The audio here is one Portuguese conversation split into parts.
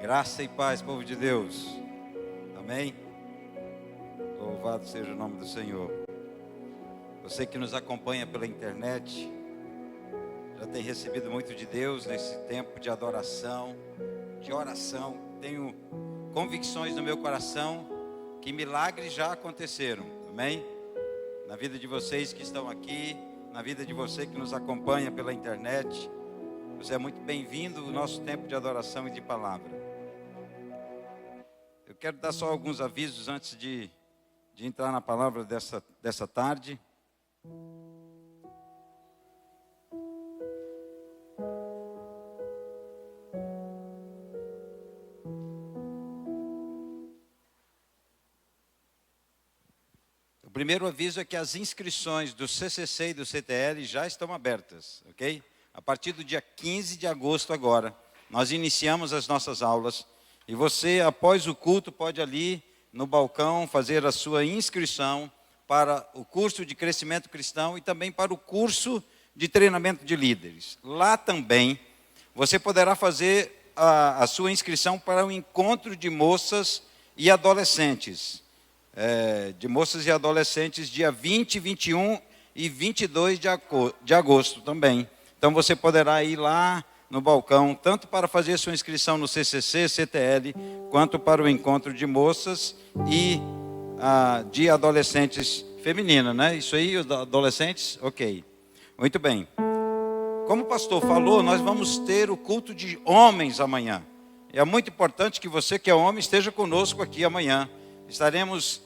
Graça e paz, povo de Deus. Amém? Louvado seja o nome do Senhor. Você que nos acompanha pela internet, já tem recebido muito de Deus nesse tempo de adoração, de oração. Tenho convicções no meu coração que milagres já aconteceram. Amém? Na vida de vocês que estão aqui, na vida de você que nos acompanha pela internet. Você é muito bem-vindo ao nosso tempo de adoração e de palavra. Eu quero dar só alguns avisos antes de entrar na palavra dessa tarde. O primeiro aviso é que as inscrições do CCC e do CTL já estão abertas, ok? A partir do dia 15 de agosto agora, nós iniciamos as nossas aulas. E você, após o culto, pode ali no balcão fazer a sua inscrição para o curso de crescimento cristão e também para o curso de treinamento de líderes. Lá também você poderá fazer a sua inscrição para o encontro de moças e adolescentes. Dia 20, 21 e 22 de agosto também. Então você poderá ir lá no balcão, tanto para fazer sua inscrição no CCC, CTL, quanto para o encontro de moças e de adolescentes femininas, né? Isso aí, os adolescentes? Ok. Muito bem. Como o pastor falou, nós vamos ter o culto de homens amanhã. É muito importante que você que é homem esteja conosco aqui amanhã. Estaremos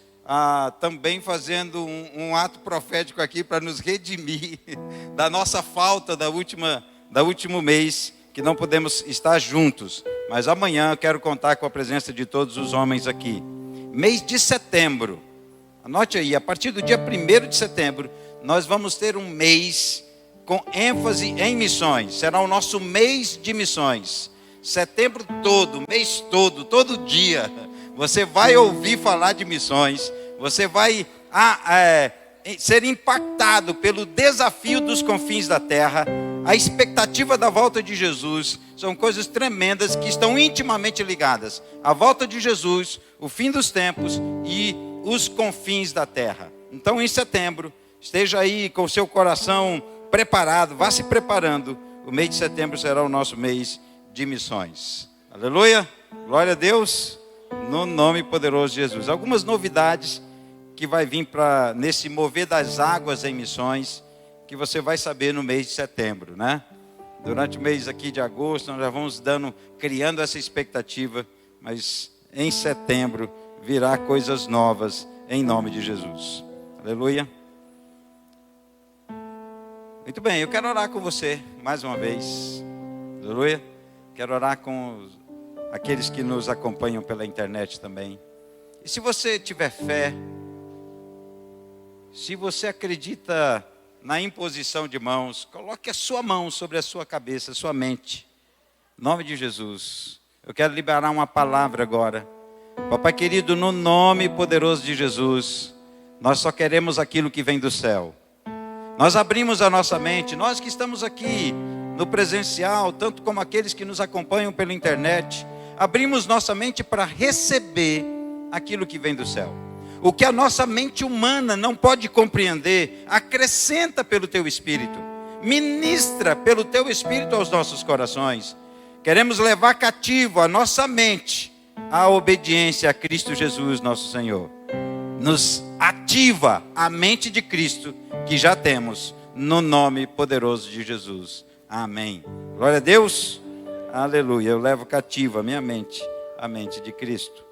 também fazendo um ato profético aqui para nos redimir da nossa falta do último mês, que não podemos estar juntos. Mas amanhã eu quero contar com a presença de todos os homens aqui. Mês de setembro, anote aí, a partir do dia 1º de setembro, nós vamos ter um mês com ênfase em missões. Será o nosso mês de missões. Setembro todo, mês todo dia, você vai ouvir falar de missões. Você vai ser impactado pelo desafio dos confins da terra. A expectativa da volta de Jesus são coisas tremendas que estão intimamente ligadas. A volta de Jesus, o fim dos tempos e os confins da terra. Então, em setembro, esteja aí com o seu coração preparado, vá se preparando. O mês de setembro será o nosso mês de missões. Aleluia! Glória a Deus, no nome poderoso de Jesus. Algumas novidades que vai vir nesse mover das águas em missões, que você vai saber no mês de setembro, né? Durante o mês aqui de agosto, nós já vamos criando essa expectativa, mas em setembro virá coisas novas em nome de Jesus. Aleluia. Muito bem, eu quero orar com você mais uma vez. Aleluia. Quero orar com aqueles que nos acompanham pela internet também. E se você tiver fé, se você acredita na imposição de mãos, coloque a sua mão sobre a sua cabeça, a sua mente. Em nome de Jesus. Eu quero liberar uma palavra agora. Papai querido, no nome poderoso de Jesus, nós só queremos aquilo que vem do céu. Nós abrimos a nossa mente, nós que estamos aqui no presencial, tanto como aqueles que nos acompanham pela internet, abrimos nossa mente para receber aquilo que vem do céu. O que a nossa mente humana não pode compreender, acrescenta pelo teu Espírito. Ministra pelo teu Espírito aos nossos corações. Queremos levar cativo a nossa mente à obediência a Cristo Jesus, nosso Senhor. Nos ativa a mente de Cristo que já temos, no nome poderoso de Jesus. Amém. Glória a Deus. Aleluia. Eu levo cativa a minha mente, a mente de Cristo.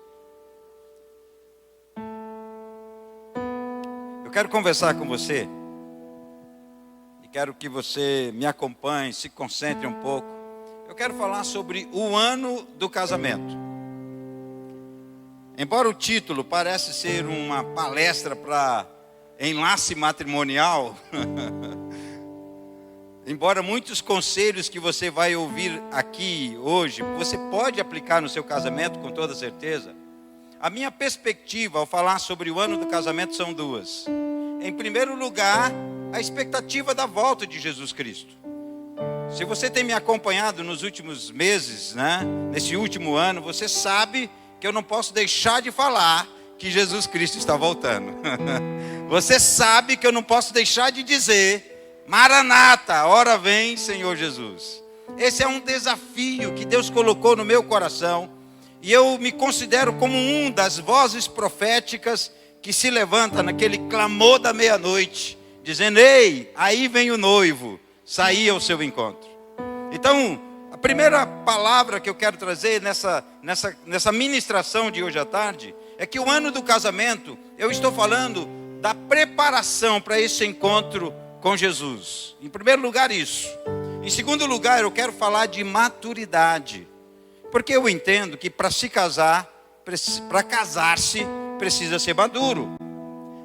Eu quero conversar com você e quero que você me acompanhe, se concentre um pouco. Eu quero falar sobre o ano do casamento. Embora o título pareça ser uma palestra para enlace matrimonial, embora muitos conselhos que você vai ouvir aqui hoje, você pode aplicar no seu casamento com toda certeza. A minha perspectiva ao falar sobre o ano do casamento são duas. Em primeiro lugar, a expectativa da volta de Jesus Cristo. Se você tem me acompanhado nos últimos meses, né, nesse último ano, você sabe que eu não posso deixar de falar que Jesus Cristo está voltando. Você sabe que eu não posso deixar de dizer: Maranata, hora vem, Senhor Jesus. Esse é um desafio que Deus colocou no meu coração, e eu me considero como um das vozes proféticas que se levanta naquele clamor da meia-noite, dizendo: ei, aí vem o noivo, sair ao seu encontro. Então, a primeira palavra que eu quero trazer nessa ministração de hoje à tarde é que o ano do casamento, eu estou falando da preparação para esse encontro com Jesus. Em primeiro lugar, isso. Em segundo lugar, eu quero falar de maturidade, porque eu entendo que para se casar, para casar-se, precisa ser maduro.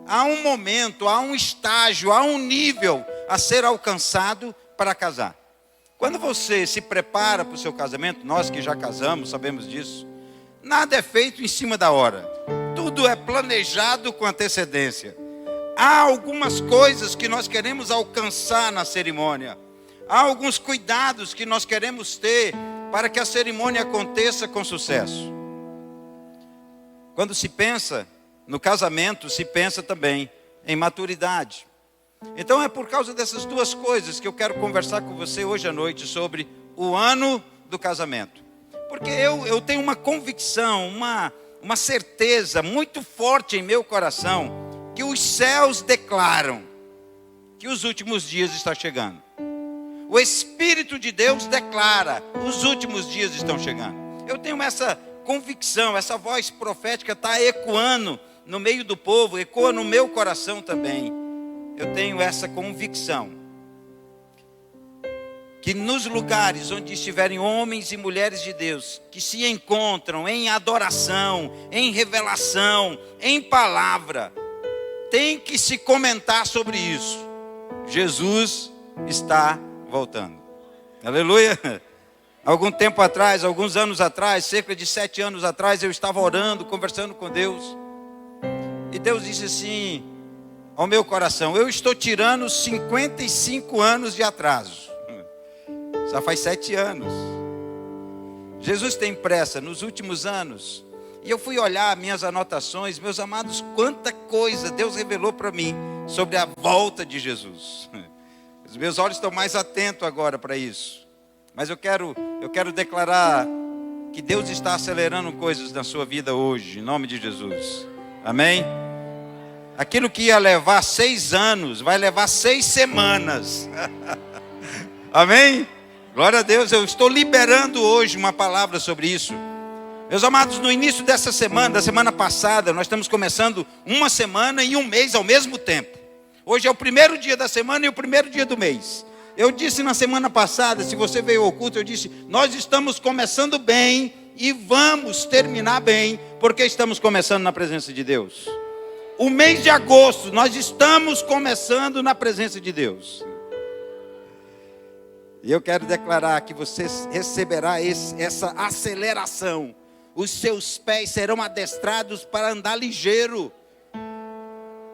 Há um momento, há um estágio, há um nível a ser alcançado para casar. Quando você se prepara para o seu casamento, nós que já casamos sabemos disso, nada é feito em cima da hora. Tudo é planejado com antecedência. Há algumas coisas que nós queremos alcançar na cerimônia. Há alguns cuidados que nós queremos ter para que a cerimônia aconteça com sucesso. Quando se pensa no casamento, se pensa também em maturidade. Então é por causa dessas duas coisas que eu quero conversar com você hoje à noite sobre o ano do casamento. Porque eu tenho uma convicção, uma certeza muito forte em meu coração, que os céus declaram que os últimos dias estão chegando. O Espírito de Deus declara: os últimos dias estão chegando. Eu tenho essa convicção, essa voz profética está ecoando no meio do povo, ecoa no meu coração também. Eu tenho essa convicção que nos lugares onde estiverem homens e mulheres de Deus, que se encontram em adoração, em revelação, em palavra, tem que se comentar sobre isso. Jesus está voltando. Aleluia. Algum tempo atrás, alguns anos atrás, cerca de 7 anos atrás, eu estava orando, conversando com Deus. E Deus disse assim ao meu coração: eu estou tirando 55 anos de atraso. Já faz 7 anos. Jesus tem pressa nos últimos anos. E eu fui olhar minhas anotações, meus amados, quanta coisa Deus revelou para mim sobre a volta de Jesus. Os meus olhos estão mais atentos agora para isso. Mas eu quero declarar que Deus está acelerando coisas na sua vida hoje, em nome de Jesus. Amém? Aquilo que ia levar 6 anos, vai levar 6 semanas. Amém? Glória a Deus, eu estou liberando hoje uma palavra sobre isso. Meus amados, no início dessa semana, da semana passada, nós estamos começando uma semana e um mês ao mesmo tempo. Hoje é o primeiro dia da semana e o primeiro dia do mês. Eu disse na semana passada, se você veio ao culto, eu disse: nós estamos começando bem e vamos terminar bem, porque estamos começando na presença de Deus. O mês de agosto, nós estamos começando na presença de Deus. E eu quero declarar que você receberá essa aceleração. Os seus pés serão adestrados para andar ligeiro.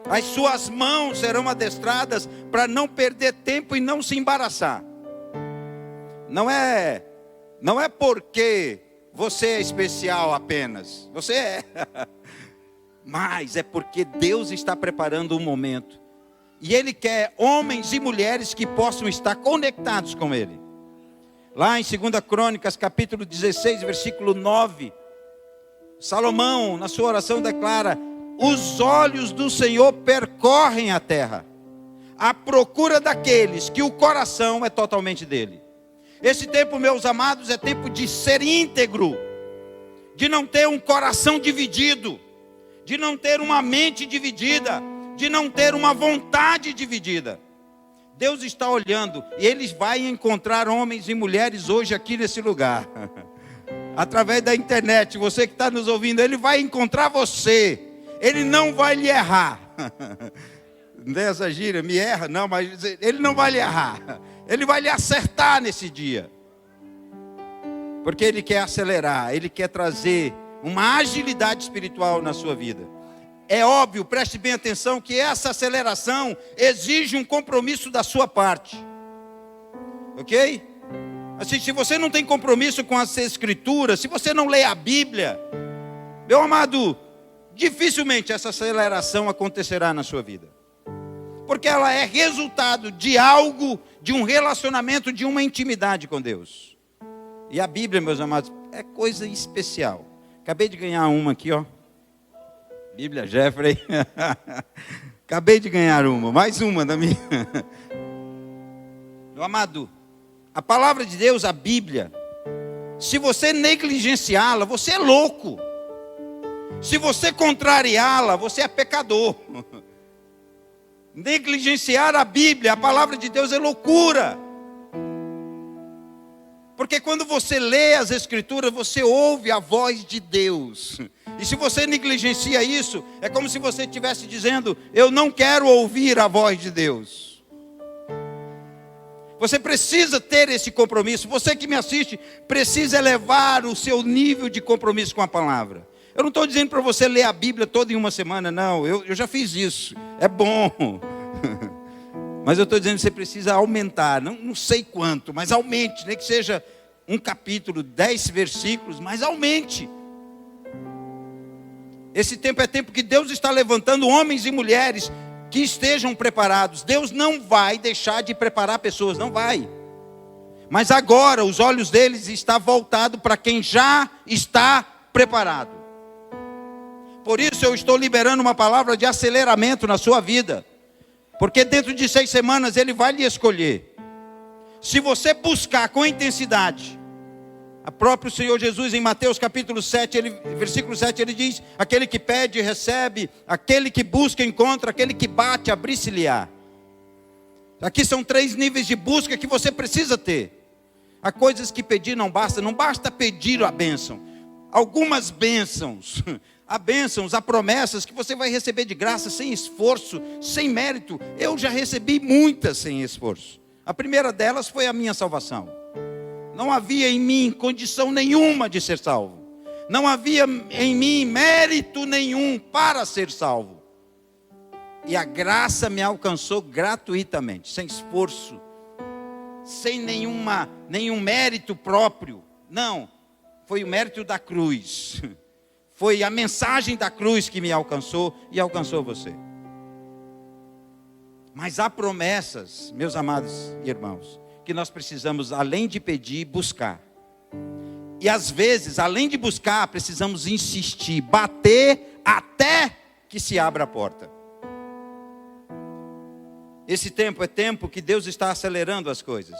As suas mãos serão adestradas para não perder tempo e não se embaraçar. Não é porque você é especial apenas. Você é. Mas é porque Deus está preparando um momento. E Ele quer homens e mulheres que possam estar conectados com Ele. Lá em 2 Crônicas, capítulo 16, versículo 9. Salomão, na sua oração, declara: os olhos do Senhor percorrem a terra, à procura daqueles que o coração é totalmente dele. Esse tempo, meus amados, é tempo de ser íntegro, de não ter um coração dividido, de não ter uma mente dividida, de não ter uma vontade dividida. Deus está olhando e Ele vai encontrar homens e mulheres hoje aqui nesse lugar. Através da internet, você que está nos ouvindo, Ele vai encontrar você. Ele não vai lhe errar. Nessa gíria, me erra? Não, mas Ele não vai lhe errar. Ele vai lhe acertar nesse dia. Porque Ele quer acelerar, Ele quer trazer uma agilidade espiritual na sua vida. É óbvio, preste bem atenção, que essa aceleração exige um compromisso da sua parte. Ok? Assim, se você não tem compromisso com as Escrituras, se você não lê a Bíblia, meu amado, dificilmente essa aceleração acontecerá na sua vida. Porque ela é resultado de algo, de um relacionamento, de uma intimidade com Deus. E a Bíblia, meus amados, é coisa especial. Acabei de ganhar uma aqui, ó. Bíblia Jeffrey. Acabei de ganhar uma, mais uma da minha. Meu amado, a palavra de Deus, a Bíblia, se você negligenciá-la, você é louco. Se você contrariá-la, você é pecador. Negligenciar a Bíblia, a palavra de Deus, é loucura. Porque quando você lê as Escrituras, você ouve a voz de Deus. E se você negligencia isso, é como se você estivesse dizendo: eu não quero ouvir a voz de Deus. Você precisa ter esse compromisso. Você que me assiste, precisa elevar o seu nível de compromisso com a palavra. Eu não estou dizendo para você ler a Bíblia toda em uma semana, não. Eu já fiz isso. É bom. Mas eu estou dizendo que você precisa aumentar. Não sei quanto, mas aumente. Nem que seja um capítulo, 10 versículos, mas aumente. Esse tempo é tempo que Deus está levantando homens e mulheres que estejam preparados. Deus não vai deixar de preparar pessoas, não vai. Mas agora os olhos deles estão voltados para quem já está preparado. Por isso eu estou liberando uma palavra de aceleramento na sua vida. Porque dentro de 6 semanas Ele vai lhe escolher. Se você buscar com intensidade, o próprio Senhor Jesus em Mateus capítulo 7, versículo 7, Ele diz: aquele que pede, recebe, aquele que busca, encontra, aquele que bate, abrir-se-lhe-á. Aqui são 3 níveis de busca que você precisa ter. Há coisas que pedir não basta pedir a bênção. Algumas bênçãos, há promessas que você vai receber de graça, sem esforço, sem mérito. Eu já recebi muitas sem esforço. A primeira delas foi a minha salvação. Não havia em mim condição nenhuma de ser salvo. Não havia em mim mérito nenhum para ser salvo. E a graça me alcançou gratuitamente, sem esforço, sem nenhum mérito próprio. Não, foi o mérito da cruz. Foi a mensagem da cruz que me alcançou e alcançou você. Mas há promessas, meus amados irmãos, que nós precisamos, além de pedir, buscar. E às vezes, além de buscar, precisamos insistir, bater até que se abra a porta. Esse tempo é tempo que Deus está acelerando as coisas.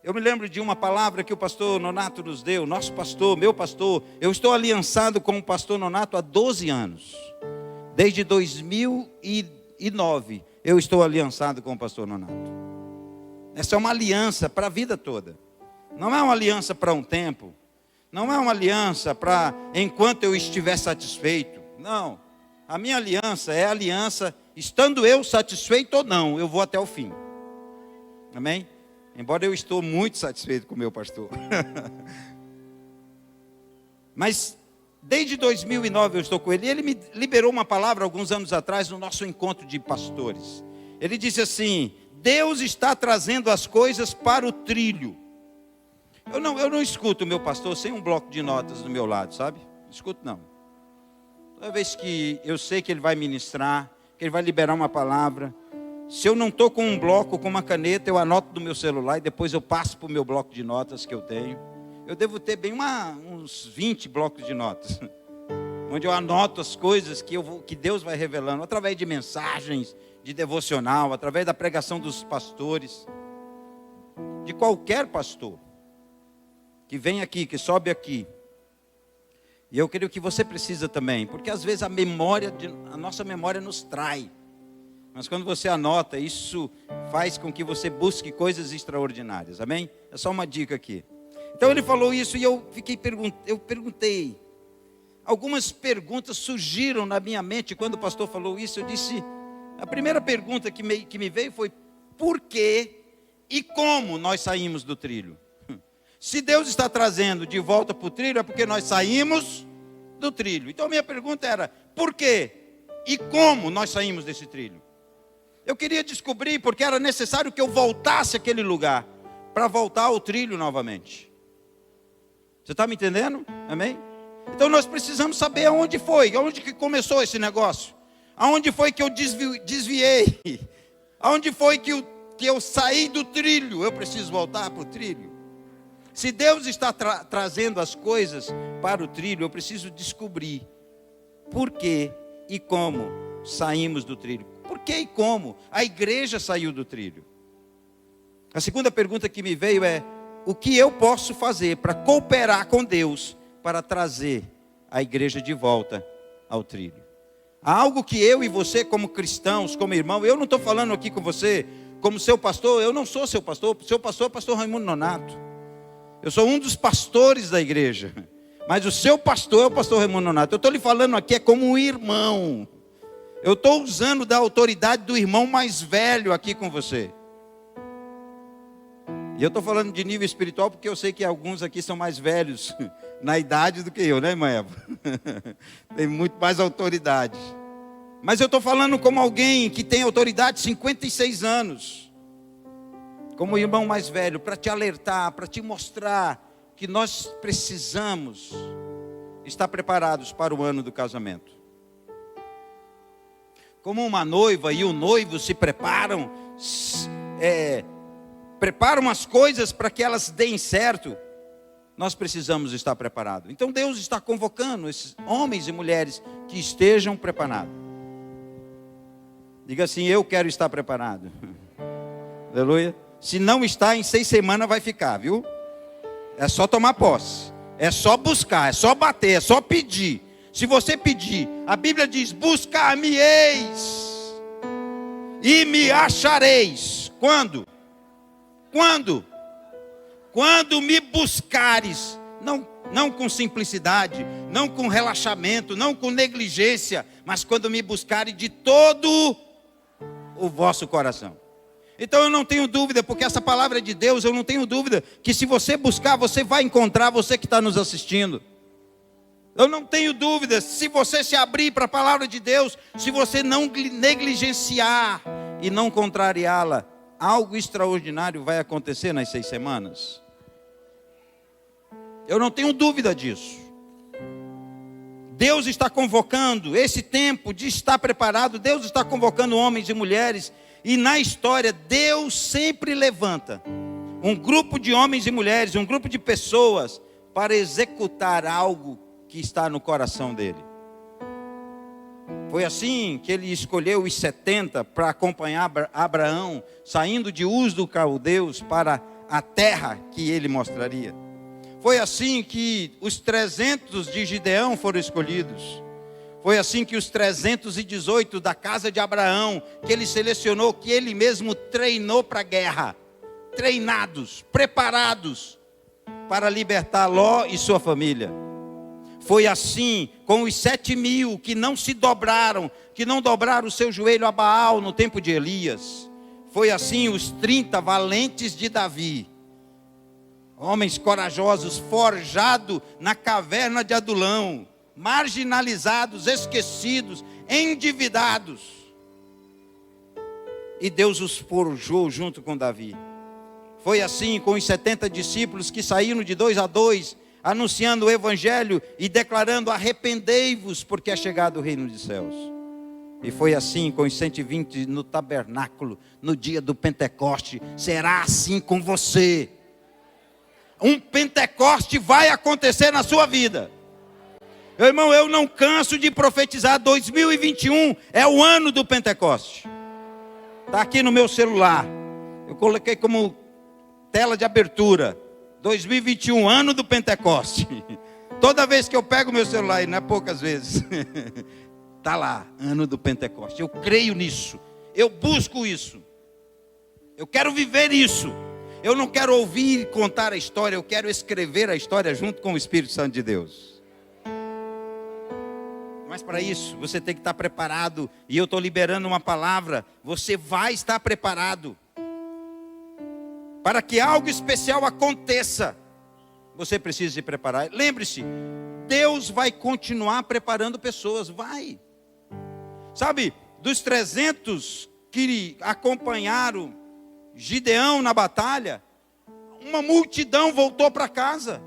Eu me lembro de uma palavra que o pastor Nonato nos deu, nosso pastor, meu pastor. Eu estou aliançado com o pastor Nonato há 12 anos. Desde 2009, eu estou aliançado com o pastor Nonato. Essa é uma aliança para a vida toda. Não é uma aliança para um tempo. Não é uma aliança para enquanto eu estiver satisfeito. Não. A minha aliança é aliança, estando eu satisfeito ou não, eu vou até o fim. Amém? Embora eu estou muito satisfeito com o meu pastor. Mas desde 2009 eu estou com ele. E ele me liberou uma palavra alguns anos atrás no nosso encontro de pastores. Ele disse assim: Deus está trazendo as coisas para o trilho. Eu não escuto o meu pastor sem um bloco de notas do meu lado, sabe? Não escuto não. Toda vez que eu sei que ele vai ministrar, que ele vai liberar uma palavra, se eu não estou com um bloco, com uma caneta, eu anoto do meu celular e depois eu passo para o meu bloco de notas que eu tenho. Eu devo ter bem uns 20 blocos de notas, onde eu anoto as coisas que Deus vai revelando, através de mensagens, de devocional, através da pregação dos pastores, de qualquer pastor, que vem aqui, que sobe aqui. E eu creio que você precisa também, porque às vezes a nossa memória nos trai. Mas quando você anota, isso faz com que você busque coisas extraordinárias, amém? É só uma dica aqui. Então ele falou isso e eu perguntei. Algumas perguntas surgiram na minha mente quando o pastor falou isso. Eu disse, a primeira pergunta que me veio foi: por que e como nós saímos do trilho? Se Deus está trazendo de volta para o trilho, é porque nós saímos do trilho. Então minha pergunta era: por que e como nós saímos desse trilho? Eu queria descobrir porque era necessário que eu voltasse àquele lugar, para voltar ao trilho novamente. Você está me entendendo? Amém? Então nós precisamos saber aonde que começou esse negócio. Aonde foi que eu desviei? Aonde foi que eu saí do trilho? Eu preciso voltar para o trilho. Se Deus está trazendo as coisas para o trilho, eu preciso descobrir por que e como saímos do trilho. Por que e como a igreja saiu do trilho? A segunda pergunta que me veio é: o que eu posso fazer para cooperar com Deus para trazer a igreja de volta ao trilho? Há algo que eu e você, como cristãos, como irmão, eu não estou falando aqui com você como seu pastor, eu não sou seu pastor é o pastor Raimundo Nonato. Eu sou um dos pastores da igreja, mas o seu pastor é o pastor Raimundo Nonato. Eu estou lhe falando aqui como um irmão. Eu estou usando da autoridade do irmão mais velho aqui com você. E eu estou falando de nível espiritual porque eu sei que alguns aqui são mais velhos na idade do que eu, né, irmã Eva? Tem muito mais autoridade. Mas eu estou falando como alguém que tem autoridade 56 anos. Como irmão mais velho, para te alertar, para te mostrar que nós precisamos estar preparados para o ano do casamento. Como uma noiva e o noivo se preparam, preparam as coisas para que elas deem certo, nós precisamos estar preparados. Então Deus está convocando esses homens e mulheres que estejam preparados. Diga assim: eu quero estar preparado. Aleluia. Se não está, em 6 semanas vai ficar, viu? É só tomar posse, é só buscar, é só bater, é só pedir. Se você pedir, a Bíblia diz: buscar-me-eis e me achareis. Quando? Quando me buscares, não com simplicidade, não com relaxamento, não com negligência, mas quando me buscares de todo o vosso coração. Então eu não tenho dúvida, porque essa palavra é de Deus, eu não tenho dúvida que se você buscar, você vai encontrar, você que está nos assistindo. Eu não tenho dúvida, se você se abrir para a palavra de Deus, se você não negligenciar e não contrariá-la, algo extraordinário vai acontecer nas 6 semanas. Eu não tenho dúvida disso. Deus está convocando esse tempo de estar preparado. Deus está convocando homens e mulheres. E na história, Deus sempre levanta um grupo de homens e mulheres, um grupo de pessoas, para executar algo que está no coração dele. Foi assim que ele escolheu os 70 para acompanhar Abraão, saindo de Uz dos Caldeus para a terra que ele mostraria. Foi assim que os 300 de Gideão foram escolhidos. Foi assim que os 318 da casa de Abraão, que ele selecionou, que ele mesmo treinou para a guerra. Treinados, preparados para libertar Ló e sua família. Foi assim com os 7.000 que não se dobraram, que não dobraram o seu joelho a Baal no tempo de Elias. Foi assim os 30 valentes de Davi. Homens corajosos, forjados na caverna de Adulão, marginalizados, esquecidos, endividados. E Deus os forjou junto com Davi. Foi assim com os 70 discípulos que saíram de 2 a 2, anunciando o evangelho e declarando: arrependei-vos, porque é chegado o reino dos céus. E foi assim com os 120 no tabernáculo, no dia do Pentecoste. Será assim com você. Um Pentecoste vai acontecer na sua vida. Meu irmão, eu não canso de profetizar. 2021 é o ano do Pentecoste. Está aqui no meu celular. Eu coloquei como tela de abertura: 2021, ano do Pentecoste. Toda vez que eu pego meu celular, e não é poucas vezes, está lá, ano do Pentecoste. Eu creio nisso, eu busco isso, eu quero viver isso. Eu não quero ouvir e contar a história, eu quero escrever a história junto com o Espírito Santo de Deus. Mas para isso, você tem que estar preparado. E eu estou liberando uma palavra. Você vai estar preparado. Para que algo especial aconteça, você precisa se preparar. Lembre-se, Deus vai continuar preparando pessoas. Vai. Sabe, dos 300 que acompanharam Gideão na batalha, uma multidão voltou para casa.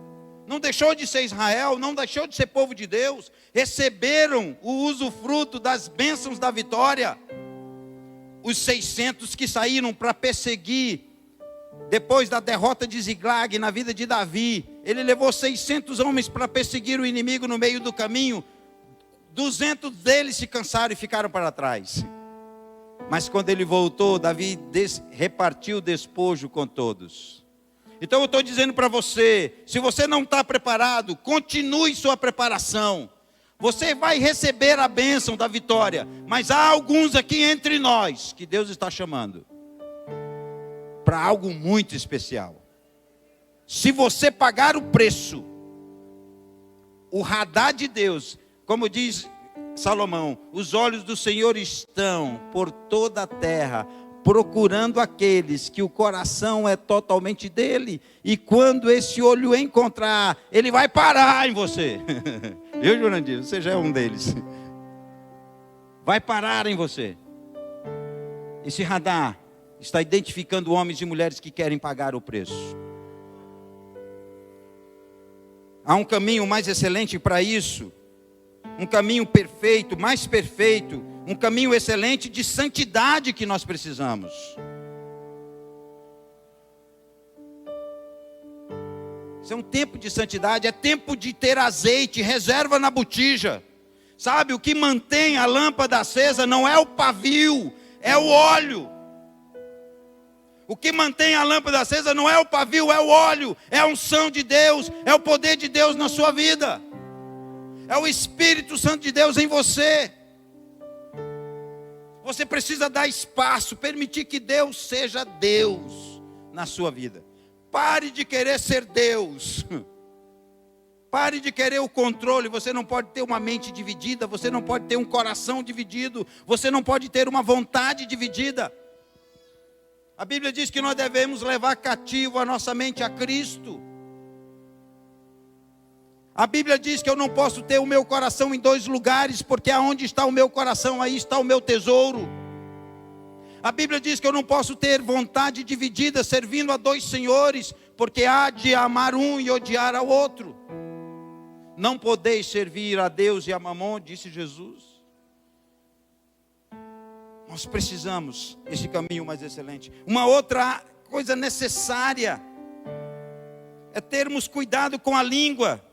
Não deixou de ser Israel, não deixou de ser povo de Deus. Receberam o usufruto das bênçãos da vitória. Os 600 que saíram para perseguir, depois da derrota de Ziglag na vida de Davi, ele levou 600 homens para perseguir o inimigo no meio do caminho. 200 deles se cansaram e ficaram para trás. Mas quando ele voltou, Davi repartiu o despojo com todos. Então eu estou dizendo para você, se você não está preparado, continue sua preparação. Você vai receber a bênção da vitória. Mas há alguns aqui entre nós que Deus está chamando para algo muito especial. Se você pagar o preço, o radar de Deus, como diz Salomão, os olhos do Senhor estão por toda a terra, procurando aqueles que o coração é totalmente dele. E quando esse olho encontrar, ele vai parar em você. Eu, Jurandir, você já é um deles. Vai parar em você. Esse radar está identificando homens e mulheres que querem pagar o preço. Há um caminho mais excelente para isso. Um caminho perfeito, mais perfeito. Um caminho excelente de santidade que nós precisamos. Isso é um tempo de santidade, é tempo de ter azeite, reserva na botija. Sabe, o que mantém a lâmpada acesa não é o pavio, é o óleo. O que mantém a lâmpada acesa não é o pavio, é o óleo, é a unção de Deus, é o poder de Deus na sua vida. É o Espírito Santo de Deus em você. Você precisa dar espaço, permitir que Deus seja Deus na sua vida. Pare de querer ser Deus. Pare de querer o controle. Você não pode ter uma mente dividida, você não pode ter um coração dividido, você não pode ter uma vontade dividida. A Bíblia diz que nós devemos levar cativo a nossa mente a Cristo. A Bíblia diz que eu não posso ter o meu coração em dois lugares, porque aonde está o meu coração, aí está o meu tesouro. A Bíblia diz que eu não posso ter vontade dividida, servindo a dois senhores, porque há de amar um e odiar ao outro. Não podeis servir a Deus e a Mamon, disse Jesus. Nós precisamos esse caminho mais excelente. Uma outra coisa necessária é termos cuidado com a língua.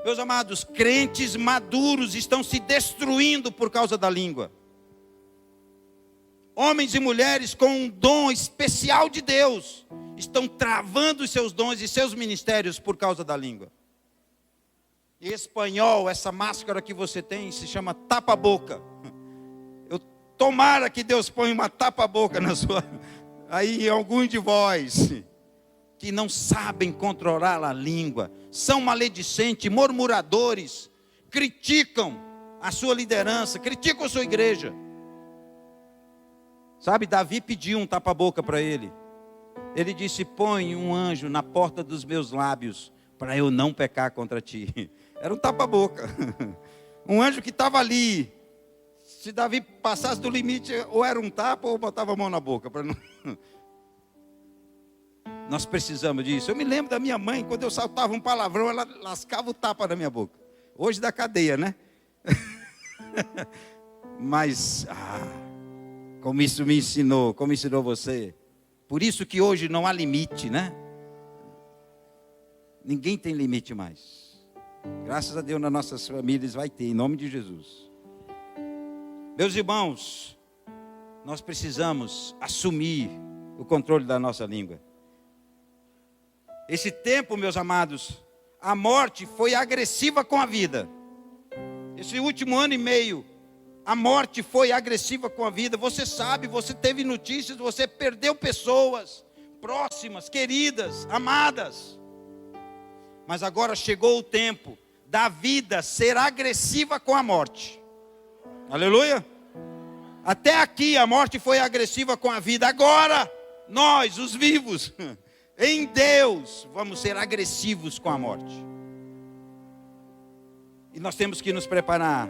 Meus amados, crentes maduros estão se destruindo por causa da língua. Homens e mulheres com um dom especial de Deus estão travando os seus dons e seus ministérios por causa da língua. Em espanhol, essa máscara que você tem se chama tapa-boca. Tomara que Deus ponha uma tapa-boca na sua, aí em alguns de vós que não sabem controlar a língua, são maledicentes, murmuradores, criticam a sua liderança, criticam a sua igreja. Sabe, Davi pediu um tapa-boca para ele. Ele disse: põe um anjo na porta dos meus lábios, para eu não pecar contra ti. Era um tapa-boca. Um anjo que estava ali. Se Davi passasse do limite, ou era um tapa, ou botava a mão na boca. Para não... Nós precisamos disso. Eu me lembro da minha mãe, quando eu saltava um palavrão, ela lascava o tapa na minha boca. Hoje da cadeia, né? Mas, como isso me ensinou, como ensinou você. Por isso que hoje não há limite, né? Ninguém tem limite mais. Graças a Deus nas nossas famílias vai ter, em nome de Jesus. Meus irmãos, nós precisamos assumir o controle da nossa língua. Esse tempo, meus amados, a morte foi agressiva com a vida. Esse último ano e meio, a morte foi agressiva com a vida. Você sabe, você teve notícias, você perdeu pessoas próximas, queridas, amadas. Mas agora chegou o tempo da vida ser agressiva com a morte. Aleluia. Até aqui a morte foi agressiva com a vida. Agora, nós, os vivos, em Deus, vamos ser agressivos com a morte. E nós temos que nos preparar.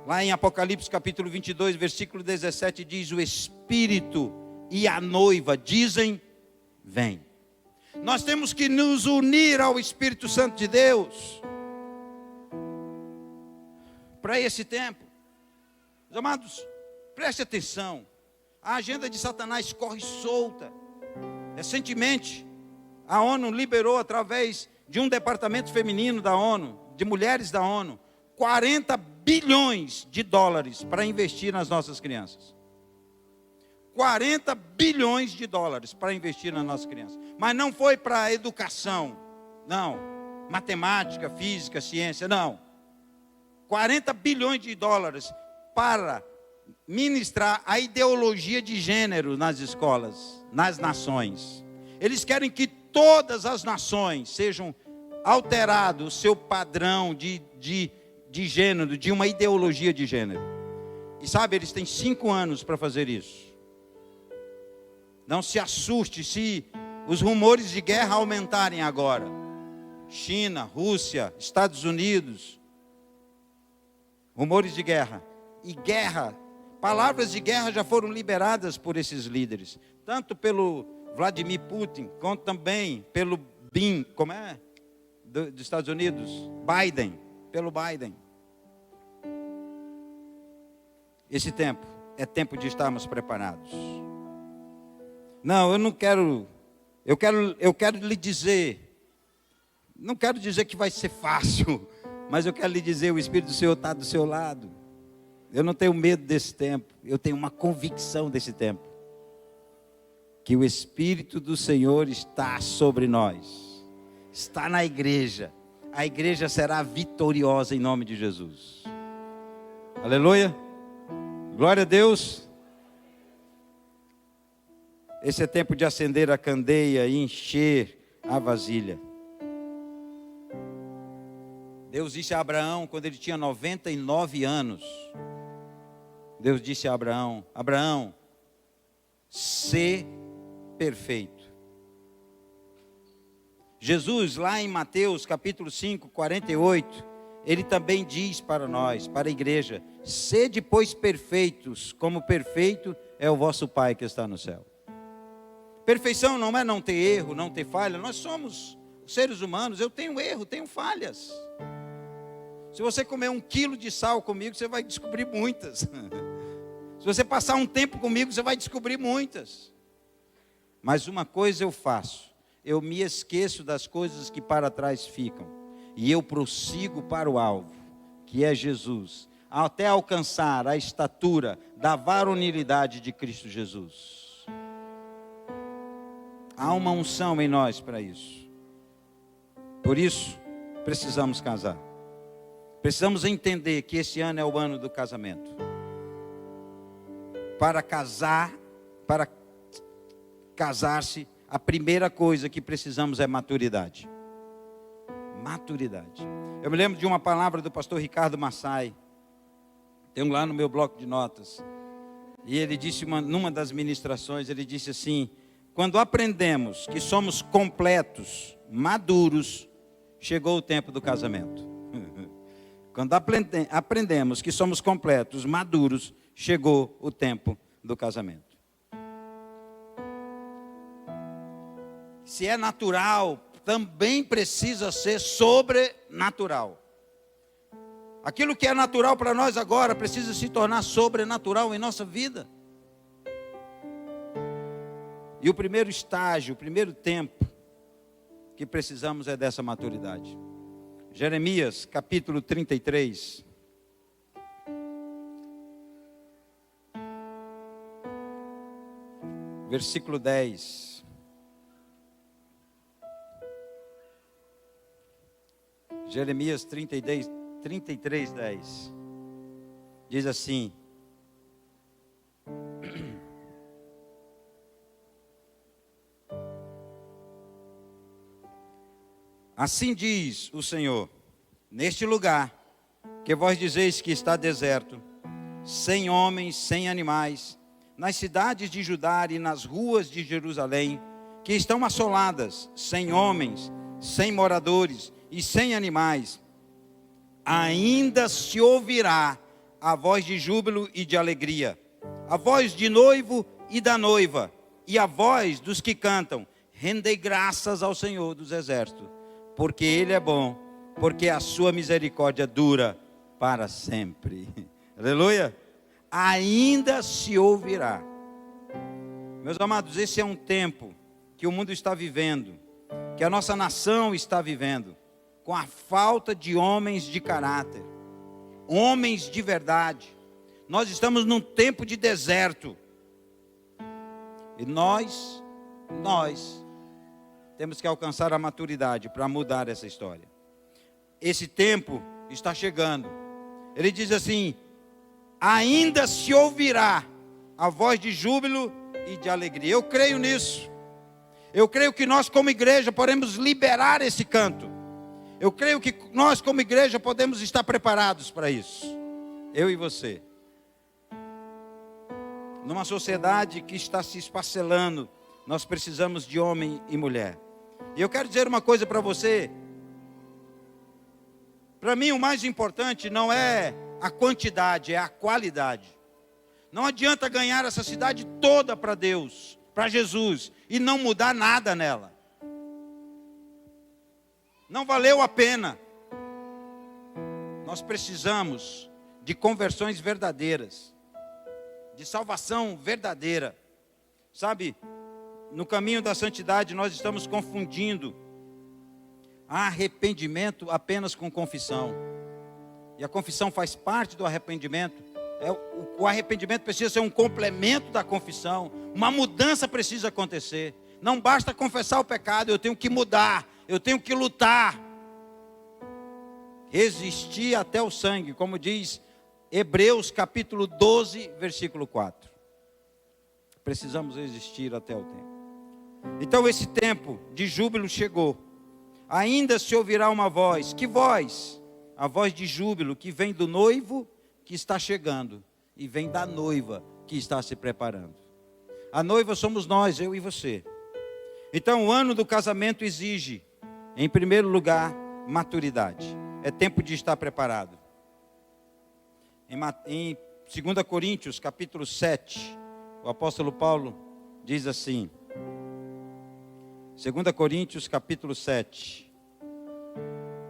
Lá em Apocalipse capítulo 22, versículo 17, diz: o Espírito e a noiva dizem: vem. Nós temos que nos unir ao Espírito Santo de Deus para esse tempo. Meus amados, preste atenção. A agenda de Satanás corre solta. Recentemente, a ONU liberou, através de um departamento feminino da ONU, de mulheres da ONU, 40 bilhões de dólares para investir nas nossas crianças. 40 bilhões de dólares para investir nas nossas crianças. Mas não foi para a educação, não. Matemática, física, ciência, não. 40 bilhões de dólares para ministrar a ideologia de gênero nas escolas, nas nações. Eles querem que todas as nações sejam alterado o seu padrão de gênero, de uma ideologia de gênero. E sabe, eles têm 5 anos para fazer isso. Não se assuste se os rumores de guerra aumentarem agora. China, Rússia, Estados Unidos. Rumores de guerra. E guerra, palavras de guerra já foram liberadas por esses líderes. Tanto pelo Vladimir Putin, quanto também pelo Bin, como é? Dos Estados Unidos, Biden, pelo Biden. Esse tempo é tempo de estarmos preparados. Não, eu não quero, eu quero lhe dizer, não quero dizer que vai ser fácil, mas eu quero lhe dizer, o Espírito do Senhor está do seu lado. Eu não tenho medo desse tempo, eu tenho uma convicção desse tempo. Que o Espírito do Senhor está sobre nós, está na igreja. A igreja será vitoriosa em nome de Jesus. Aleluia, glória a Deus. Esse é tempo de acender a candeia e encher a vasilha. Deus disse a Abraão, quando ele tinha 99 anos, Deus disse a Abraão, Abraão, sê perfeito. Jesus, lá em Mateus capítulo 5, 48, ele também diz para nós, para a igreja, sede pois perfeitos, como perfeito é o vosso Pai que está no céu. Perfeição não é não ter erro, não ter falha. Nós somos seres humanos, eu tenho erro, tenho falhas. Se você comer 1 quilo de sal comigo, você vai descobrir muitas. Se você passar um tempo comigo, você vai descobrir muitas. Mas uma coisa eu faço, eu me esqueço das coisas que para trás ficam, e eu prossigo para o alvo, que é Jesus, até alcançar a estatura da varonilidade de Cristo Jesus. Há uma unção em nós para isso. Por isso, precisamos casar. Precisamos entender que esse ano é o ano do casamento. Para casar-se, a primeira coisa que precisamos é maturidade. Maturidade. Eu me lembro de uma palavra do pastor Ricardo Massai. Tenho lá no meu bloco de notas. E ele disse, numa das ministrações, ele disse assim: quando aprendemos que somos completos, maduros, chegou o tempo do casamento. Quando aprendemos que somos completos, maduros, chegou o tempo do casamento. Se é natural, também precisa ser sobrenatural. Aquilo que é natural para nós agora precisa se tornar sobrenatural em nossa vida. E o primeiro estágio, o primeiro tempo que precisamos é dessa maturidade. Jeremias, capítulo 33. Versículo 10. Jeremias 33, 10. Diz assim: assim diz o Senhor, neste lugar, que vós dizeis que está deserto, sem homens, sem animais, nas cidades de Judá e nas ruas de Jerusalém, que estão assoladas, sem homens, sem moradores e sem animais, ainda se ouvirá a voz de júbilo e de alegria, a voz de noivo e da noiva, e a voz dos que cantam, rendei graças ao Senhor dos Exércitos, porque Ele é bom, porque a sua misericórdia dura para sempre. Aleluia! Ainda se ouvirá. Meus amados, esse é um tempo que o mundo está vivendo, que a nossa nação está vivendo, com a falta de homens de caráter, homens de verdade. Nós estamos num tempo de deserto. E nós temos que alcançar a maturidade para mudar essa história. Esse tempo está chegando. Ele diz assim: ainda se ouvirá a voz de júbilo e de alegria. Eu creio nisso. Eu creio que nós como igreja podemos liberar esse canto. Eu creio que nós como igreja podemos estar preparados para isso. Eu e você. Numa sociedade que está se esfacelando, nós precisamos de homem e mulher. E eu quero dizer uma coisa para você. Para mim o mais importante não é a quantidade, é a qualidade. Não adianta ganhar essa cidade toda para Deus, para Jesus, e não mudar nada nela. Não valeu a pena. Nós precisamos de conversões verdadeiras, de salvação verdadeira. Sabe, no caminho da santidade nós estamos confundindo arrependimento apenas com confissão. E a confissão faz parte do arrependimento. O arrependimento precisa ser um complemento da confissão. Uma mudança precisa acontecer. Não basta confessar o pecado, eu tenho que mudar, eu tenho que lutar. Resistir até o sangue, como diz Hebreus capítulo 12, versículo 4. Precisamos resistir até o tempo. Então esse tempo de júbilo chegou. Ainda se ouvirá uma voz. Que voz? A voz de júbilo que vem do noivo que está chegando e vem da noiva que está se preparando. A noiva somos nós, eu e você. Então o ano do casamento exige, em primeiro lugar, maturidade. É tempo de estar preparado. Em 2 Coríntios capítulo 7, o apóstolo Paulo diz assim, 2 Coríntios capítulo 7,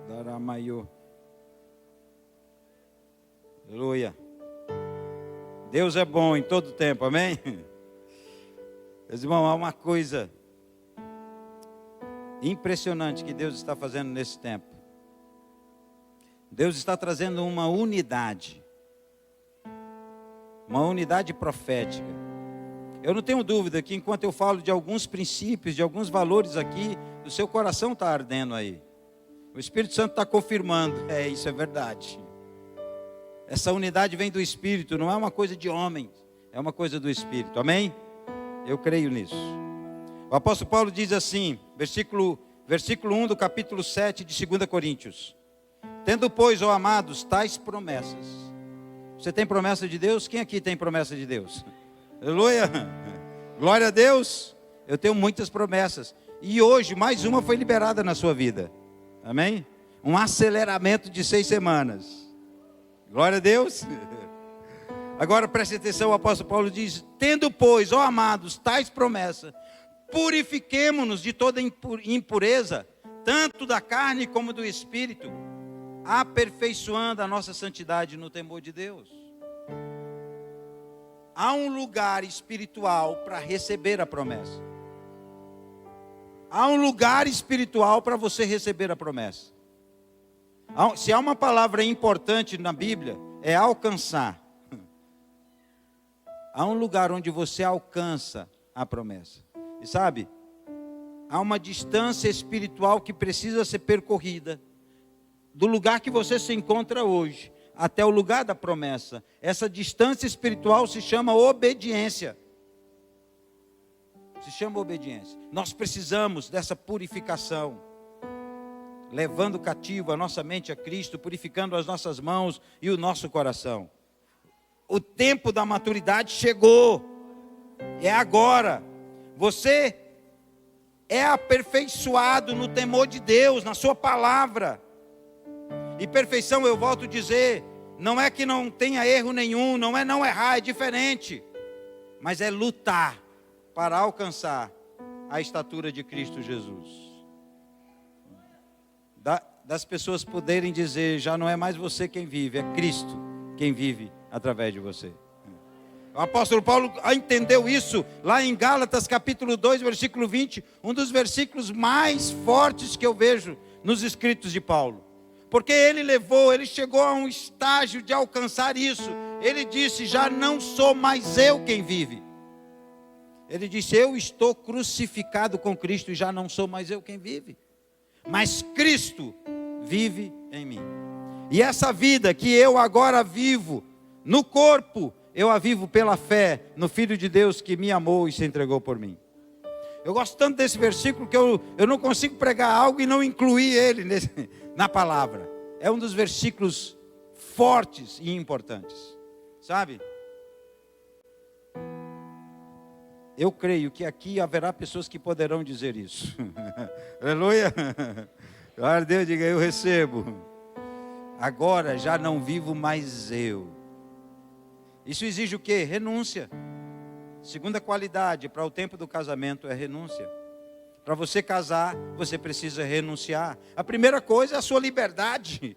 Daramaiô. Aleluia. Deus é bom em todo tempo, amém? Meus irmãos, há uma coisa impressionante que Deus está fazendo nesse tempo. Deus está trazendo uma unidade profética. Eu não tenho dúvida que enquanto eu falo de alguns princípios, de alguns valores aqui, o seu coração está ardendo aí. O Espírito Santo está confirmando, isso é verdade. Essa unidade vem do Espírito, não é uma coisa de homens, é uma coisa do Espírito, amém? Eu creio nisso. O apóstolo Paulo diz assim, versículo 1 do capítulo 7 de 2 Coríntios. Tendo, pois, ó amados, tais promessas. Você tem promessa de Deus? Quem aqui tem promessa de Deus? Aleluia! Glória a Deus! Eu tenho muitas promessas. E hoje, mais uma foi liberada na sua vida. Amém? Um aceleramento de 6 semanas. Glória a Deus! Agora preste atenção, o apóstolo Paulo diz, tendo, pois, ó amados, tais promessas, purifiquemo-nos de toda impureza, tanto da carne como do espírito, aperfeiçoando a nossa santidade no temor de Deus. Há um lugar espiritual para receber a promessa. Há um lugar espiritual para você receber a promessa. Se há uma palavra importante na Bíblia, é alcançar. Há um lugar onde você alcança a promessa. E sabe, há uma distância espiritual que precisa ser percorrida. Do lugar que você se encontra hoje, até o lugar da promessa. Essa distância espiritual se chama obediência. Se chama obediência. Nós precisamos dessa purificação. Levando cativo a nossa mente a Cristo, purificando as nossas mãos e o nosso coração. O tempo da maturidade chegou. É agora. Você é aperfeiçoado no temor de Deus, na sua palavra. E perfeição, eu volto a dizer, não é que não tenha erro nenhum, não é não errar, é diferente. Mas é lutar para alcançar a estatura de Cristo Jesus. Das pessoas poderem dizer, já não é mais você quem vive, é Cristo quem vive através de você. O apóstolo Paulo entendeu isso lá em Gálatas capítulo 2, versículo 20, um dos versículos mais fortes que eu vejo nos escritos de Paulo. Porque ele chegou a um estágio de alcançar isso. Ele disse, já não sou mais eu quem vive. Ele disse, eu estou crucificado com Cristo e já não sou mais eu quem vive. Mas Cristo vive em mim. E essa vida que eu agora vivo no corpo, eu a vivo pela fé no Filho de Deus que me amou e se entregou por mim. Eu gosto tanto desse versículo que eu não consigo pregar algo e não incluir ele na palavra. É um dos versículos fortes e importantes. Sabe? Eu creio que aqui haverá pessoas que poderão dizer isso. Aleluia. Glória a Deus, diga eu recebo. Agora já não vivo mais eu. Isso exige o quê? Renúncia. Segunda qualidade para o tempo do casamento é renúncia. Para você casar, você precisa renunciar. A primeira coisa é a sua liberdade.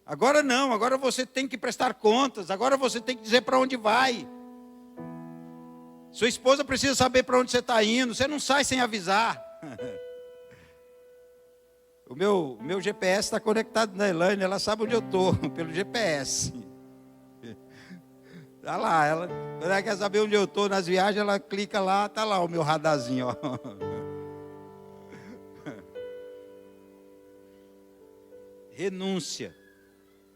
Agora não, agora você tem que prestar contas, agora você tem que dizer para onde vai. Sua esposa precisa saber para onde você está indo, você não sai sem avisar. O meu GPS está conectado na Elaine, ela sabe onde eu estou, pelo GPS. Está lá, quando ela quer saber onde eu estou nas viagens, ela clica lá, está lá o meu radarzinho. Ó. Renúncia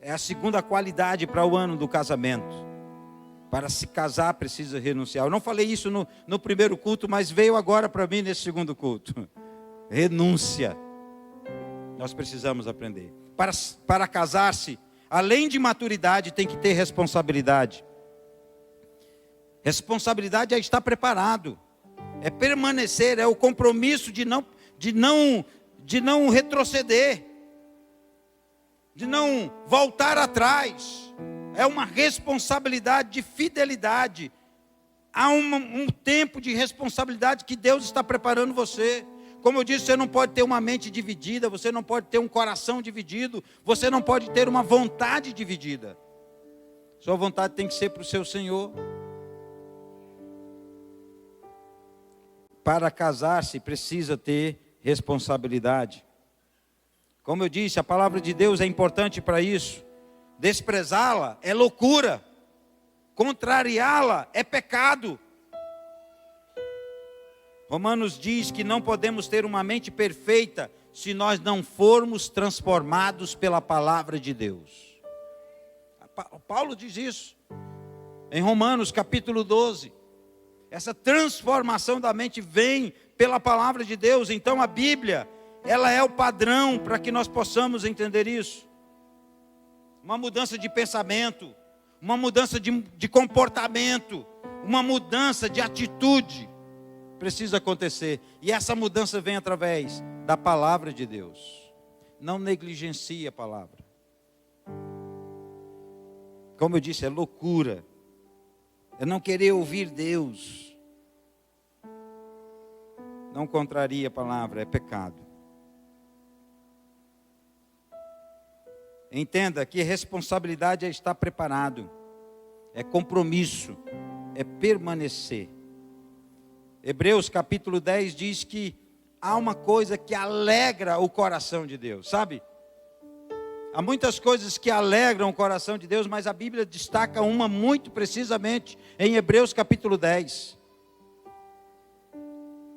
é a segunda qualidade para o ano do casamento. Para se casar precisa renunciar. Eu não falei isso no primeiro culto, mas veio agora para mim nesse segundo culto. Renúncia. Nós precisamos aprender. Para casar-se, além de maturidade, tem que ter responsabilidade. Responsabilidade é estar preparado. É permanecer, é o compromisso de não retroceder. De não voltar atrás. É uma responsabilidade de fidelidade. Há um tempo de responsabilidade que Deus está preparando você. Como eu disse, você não pode ter uma mente dividida, você não pode ter um coração dividido, você não pode ter uma vontade dividida. Sua vontade tem que ser para o seu Senhor. Para casar-se precisa ter responsabilidade. Como eu disse, a palavra de Deus é importante para isso. Desprezá-la é loucura. Contrariá-la é pecado. Romanos diz que não podemos ter uma mente perfeita se nós não formos transformados pela palavra de Deus. Paulo diz isso em Romanos capítulo 12. Essa transformação da mente vem pela palavra de Deus. Então a Bíblia, ela é o padrão para que nós possamos entender isso. Uma mudança de pensamento, uma mudança de comportamento, uma mudança de atitude precisa acontecer. E essa mudança vem através da palavra de Deus. Não negligencie a palavra. Como eu disse, é loucura. É não querer ouvir Deus. Não contraria a palavra, é pecado. Entenda que responsabilidade é estar preparado, é compromisso, é permanecer. Hebreus capítulo 10 diz que há uma coisa que alegra o coração de Deus, sabe? Há muitas coisas que alegram o coração de Deus, mas a Bíblia destaca uma muito precisamente em Hebreus capítulo 10.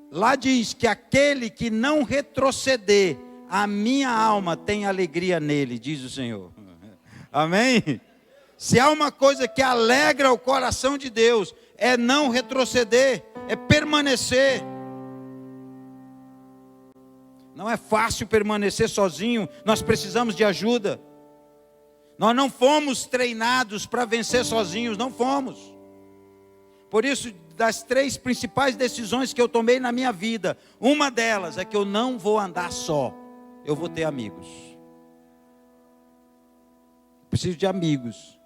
Lá diz que aquele que não retroceder, a minha alma tem alegria nele, diz o Senhor. Amém? Se há uma coisa que alegra o coração de Deus, é não retroceder, é permanecer. Não é fácil permanecer sozinho, nós precisamos de ajuda. Nós não fomos treinados para vencer sozinhos, não fomos. Por isso, das 3 principais decisões que eu tomei na minha vida, uma delas é que eu não vou andar só. Eu vou ter amigos. Preciso de amigos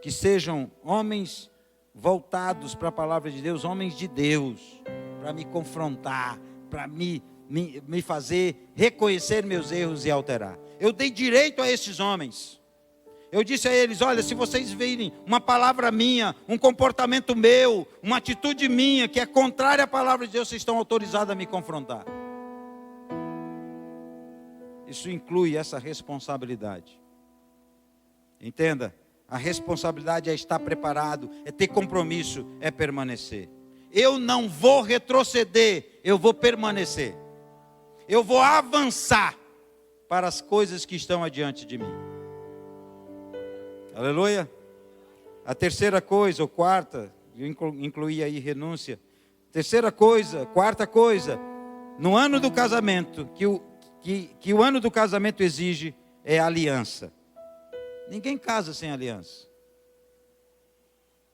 que sejam homens voltados para a palavra de Deus, homens de Deus, para me confrontar, para me fazer reconhecer meus erros e alterar. Eu dei direito a esses homens. Eu disse a eles: olha, se vocês virem uma palavra minha, um comportamento meu, uma atitude minha que é contrária à palavra de Deus, vocês estão autorizados a me confrontar. Isso inclui essa responsabilidade. Entenda, a responsabilidade é estar preparado, é ter compromisso, é permanecer. Eu não vou retroceder, eu vou permanecer. Eu vou avançar para as coisas que estão adiante de mim. Aleluia. A terceira coisa, ou quarta, eu incluí aí renúncia. Terceira coisa, quarta coisa, no ano do casamento, que o ano do casamento exige, é aliança. Ninguém casa sem aliança.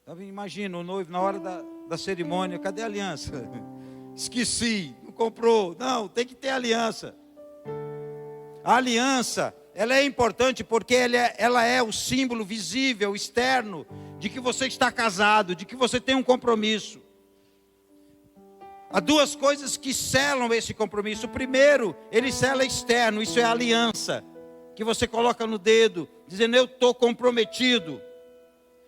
Então, imagina o noivo na hora da cerimônia: cadê a aliança? Esqueci, não comprou. Não, tem que ter aliança. A aliança, ela é importante porque ela é o símbolo visível, externo, de que você está casado, de que você tem um compromisso. Há duas coisas que selam esse compromisso. O primeiro, ele sela externo, isso é a aliança, que você coloca no dedo, dizendo: eu estou comprometido.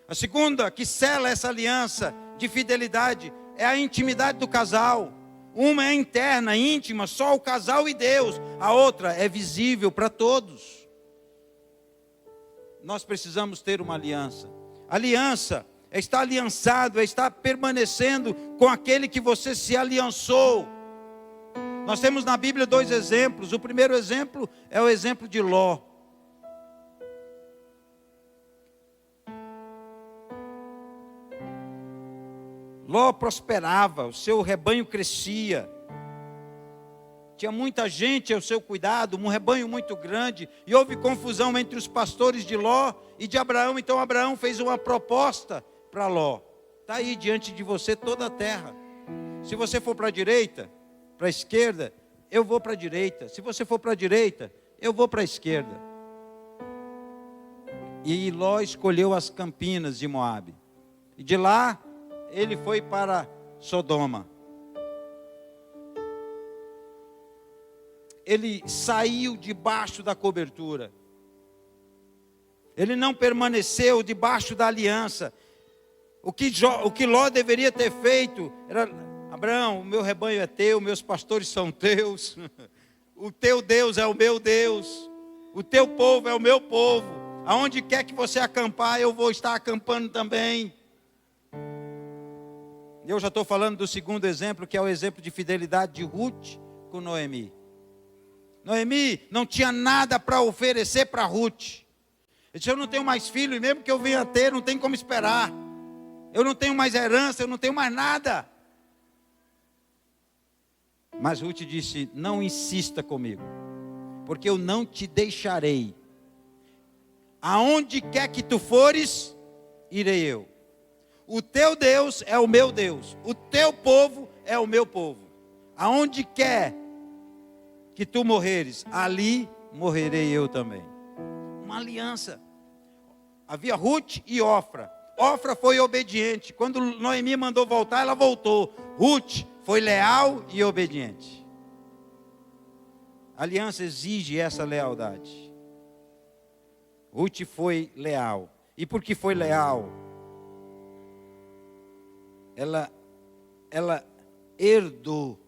A segunda, que sela essa aliança de fidelidade, é a intimidade do casal. Uma é interna, íntima, só o casal e Deus. A outra é visível para todos. Nós precisamos ter uma aliança. Aliança é estar aliançado, é estar permanecendo com aquele que você se aliançou. Nós temos na Bíblia dois exemplos. O primeiro exemplo é o exemplo de Ló. Ló prosperava, o seu rebanho crescia. Tinha muita gente ao seu cuidado, um rebanho muito grande. E houve confusão entre os pastores de Ló e de Abraão. Então Abraão fez uma proposta para Ló: está aí diante de você toda a terra. Se você for para a direita, para a esquerda, eu vou para a direita. Se você for para a direita, eu vou para a esquerda. E Ló escolheu as campinas de Moabe. E de lá ele foi para Sodoma. Ele saiu debaixo da cobertura. Ele não permaneceu debaixo da aliança. O que Ló deveria ter feito era: Abraão, o meu rebanho é teu, meus pastores são teus, o teu Deus é o meu Deus, o teu povo é o meu povo, aonde quer que você acampar, eu vou estar acampando também. Eu já estou falando do segundo exemplo, que é o exemplo de fidelidade de Ruth com Noemi. Noemi não tinha nada para oferecer para Ruth. Ele disse: eu não tenho mais filho, e mesmo que eu venha a ter, não tem como esperar. Eu não tenho mais herança, eu não tenho mais nada. Mas Ruth disse: não insista comigo, porque eu não te deixarei. Aonde quer que tu fores, irei eu. O teu Deus é o meu Deus, o teu povo é o meu povo. Aonde quer que tu morreres, ali morrerei eu também. Uma aliança. Havia Ruth e Ofra. Ofra foi obediente. Quando Noemi mandou voltar, ela voltou. Ruth foi leal e obediente. A aliança exige essa lealdade. Ruth foi leal. E porque foi leal, ela herdou,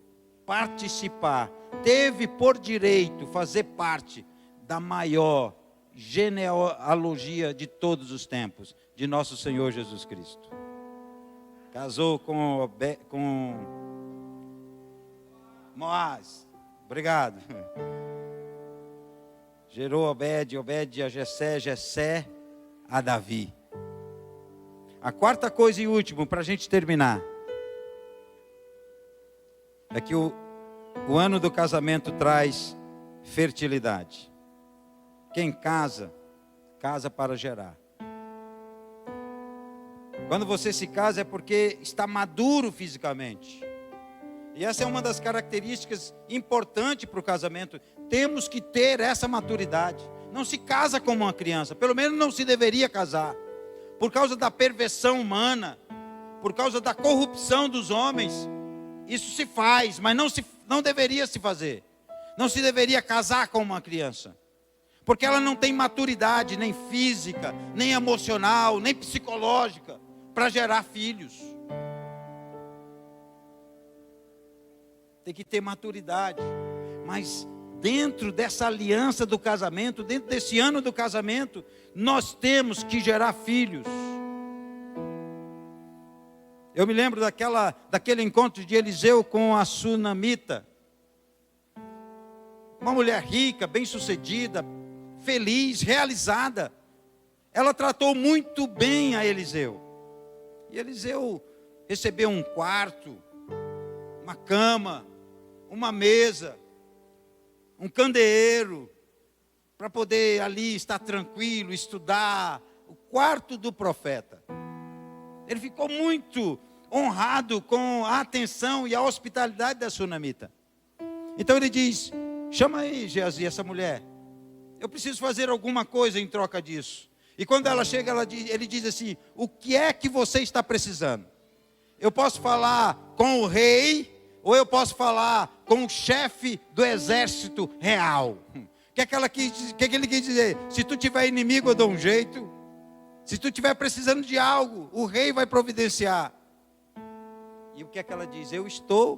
participar, teve por direito fazer parte da maior genealogia de todos os tempos, de nosso Senhor Jesus Cristo. Casou com Moaz. Obrigado. Gerou Obed a Jessé, Jessé a Davi. A quarta coisa e último, para a gente terminar, é que o ano do casamento traz fertilidade. Quem casa, casa para gerar. Quando você se casa é porque está maduro fisicamente. E essa é uma das características importantes para o casamento. Temos que ter essa maturidade. Não se casa como uma criança, pelo menos não se deveria casar. Por causa da perversão humana, por causa da corrupção dos homens, Isso se faz, mas não deveria se fazer. Não se deveria casar com uma criança. Porque ela não tem maturidade, nem física, nem emocional, nem psicológica, para gerar filhos. Tem que ter maturidade. Mas dentro dessa aliança do casamento, dentro desse ano do casamento, nós temos que gerar filhos. Eu me lembro daquele encontro de Eliseu com a sunamita. Uma mulher rica, bem-sucedida, feliz, realizada. Ela tratou muito bem a Eliseu. E Eliseu recebeu um quarto, uma cama, uma mesa, um candeeiro, para poder ali estar tranquilo, estudar, o quarto do profeta. Ele ficou muito honrado com a atenção e a hospitalidade da sunamita. Então ele diz: chama aí, Geazi, essa mulher. Eu preciso fazer alguma coisa em troca disso. E quando ela chega, ele diz assim: o que é que você está precisando? Eu posso falar com o rei, ou eu posso falar com o chefe do exército real. O que ele quis dizer? Se tu tiver inimigo, eu dou um jeito. Se tu estiver precisando de algo, o rei vai providenciar. E o que é que ela diz? Eu estou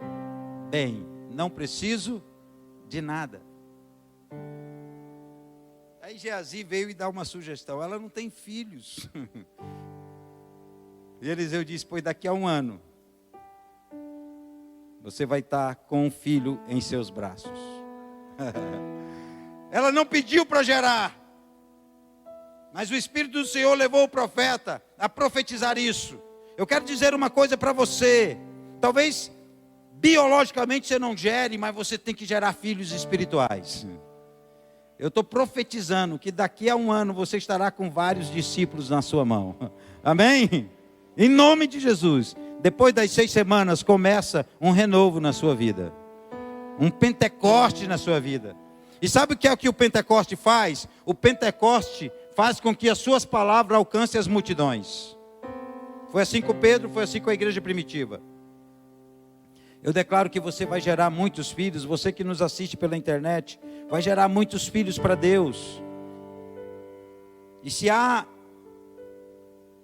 bem, não preciso de nada. Aí Geazi veio e dá uma sugestão: ela não tem filhos. E Eliseu disse: pois daqui a 1 ano, você vai estar com um filho em seus braços. Ela não pediu para gerar, mas o Espírito do Senhor levou o profeta a profetizar isso. Eu quero dizer uma coisa para você: talvez biologicamente você não gere, mas você tem que gerar filhos espirituais. Eu estou profetizando que daqui a 1 ano você estará com vários discípulos na sua mão. Amém? Em nome de Jesus. Depois das 6 semanas começa um renovo na sua vida. Um Pentecoste na sua vida. E sabe o que é o que o Pentecoste faz? O Pentecoste faz com que as suas palavras alcancem as multidões. Foi assim com Pedro, foi assim com a igreja primitiva. Eu declaro que você vai gerar muitos filhos. Você que nos assiste pela internet vai gerar muitos filhos para Deus. E se há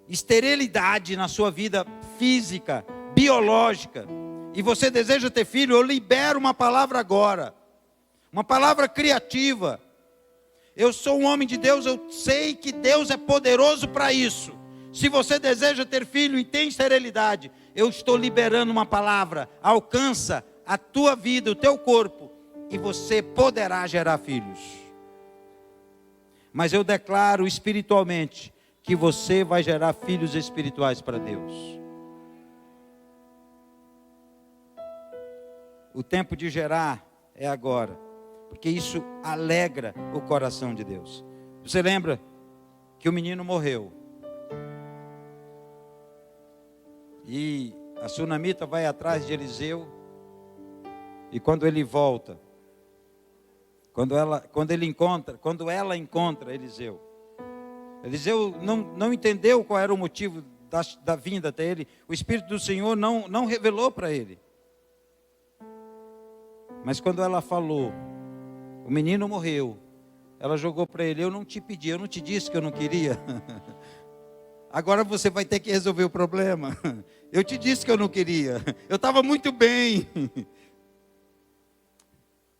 esterilidade na sua vida física, biológica, e você deseja ter filho, eu libero uma palavra agora. Uma palavra criativa. Eu sou um homem de Deus, eu sei que Deus é poderoso para isso. Se você deseja ter filho e tem esterilidade, eu estou liberando uma palavra. Alcança a tua vida, o teu corpo, e você poderá gerar filhos. Mas eu declaro espiritualmente que você vai gerar filhos espirituais para Deus. O tempo de gerar é agora, porque isso alegra o coração de Deus. Você lembra que o menino morreu? E a sunamita vai atrás de Eliseu. E quando ele volta, quando ela encontra Eliseu, Eliseu não entendeu qual era o motivo da vinda até ele. O Espírito do Senhor não revelou para ele. Mas quando ela falou: o menino morreu, ela jogou para ele: eu não te pedi, eu não te disse que eu não queria. Agora você vai ter que resolver o problema. Eu te disse que eu não queria. Eu estava muito bem.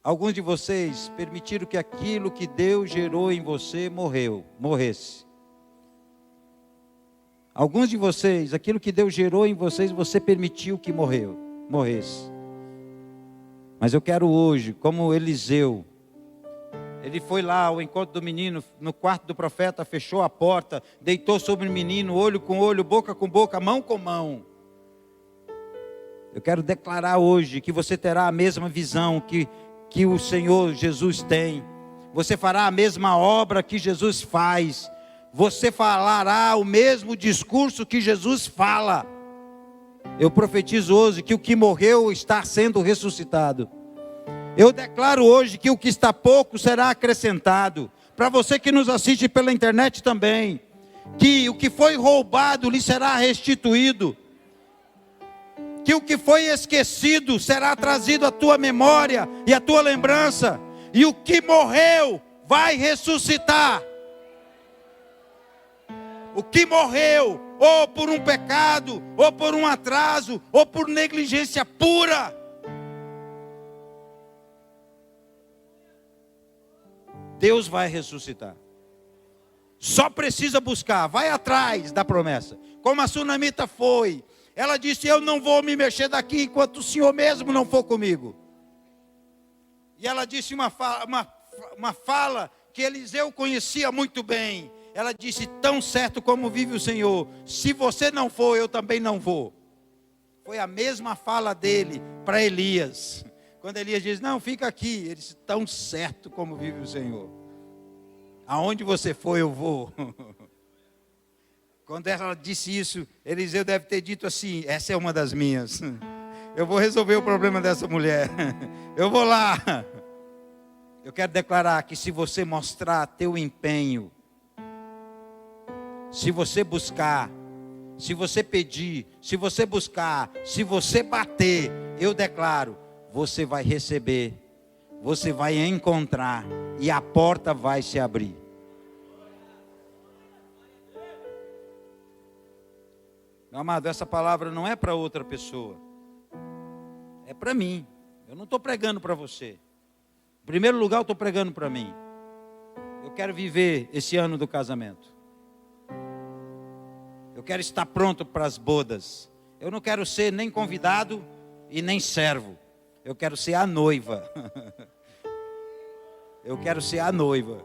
Alguns de vocês permitiram que aquilo que Deus gerou em você morresse. Alguns de vocês, aquilo que Deus gerou em vocês, você permitiu que morresse. Mas eu quero hoje, como Eliseu, ele foi lá ao encontro do menino, no quarto do profeta, fechou a porta, deitou sobre o menino, olho com olho, boca com boca, mão com mão. Eu quero declarar hoje que você terá a mesma visão que o Senhor Jesus tem. Você fará a mesma obra que Jesus faz. Você falará o mesmo discurso que Jesus fala. Eu profetizo hoje que o que morreu está sendo ressuscitado. Eu declaro hoje que o que está pouco será acrescentado. Para você que nos assiste pela internet também, que o que foi roubado lhe será restituído. que o que foi esquecido será trazido à tua memória e à tua lembrança, e o que morreu vai ressuscitar. O que morreu, ou por um pecado, ou por um atraso, ou por negligência pura, Deus vai ressuscitar. Só precisa buscar, vai atrás da promessa. Como a sunamita foi, ela disse: eu não vou me mexer daqui enquanto o Senhor mesmo não for comigo. E ela disse uma fala que Eliseu conhecia muito bem. Ela disse: tão certo como vive o Senhor, se você não for, eu também não vou. Foi a mesma fala dele para Elias. Quando Elias diz: não, fica aqui. Ele disse: tão certo como vive o Senhor, aonde você for, eu vou. Quando ela disse isso, Eliseu deve ter dito assim: essa é uma das minhas. Eu vou resolver o problema dessa mulher. Eu vou lá. Eu quero declarar que se você mostrar teu empenho, se você buscar, se você pedir, se você buscar, se você bater, eu declaro, você vai receber, você vai encontrar e a porta vai se abrir. Meu amado, essa palavra não é para outra pessoa, é para mim. Eu não estou pregando para você. Em primeiro lugar, eu estou pregando para mim. Eu quero viver esse ano do casamento. Eu quero estar pronto para as bodas. Eu não quero ser nem convidado e nem servo. Eu quero ser a noiva. Eu quero ser a noiva.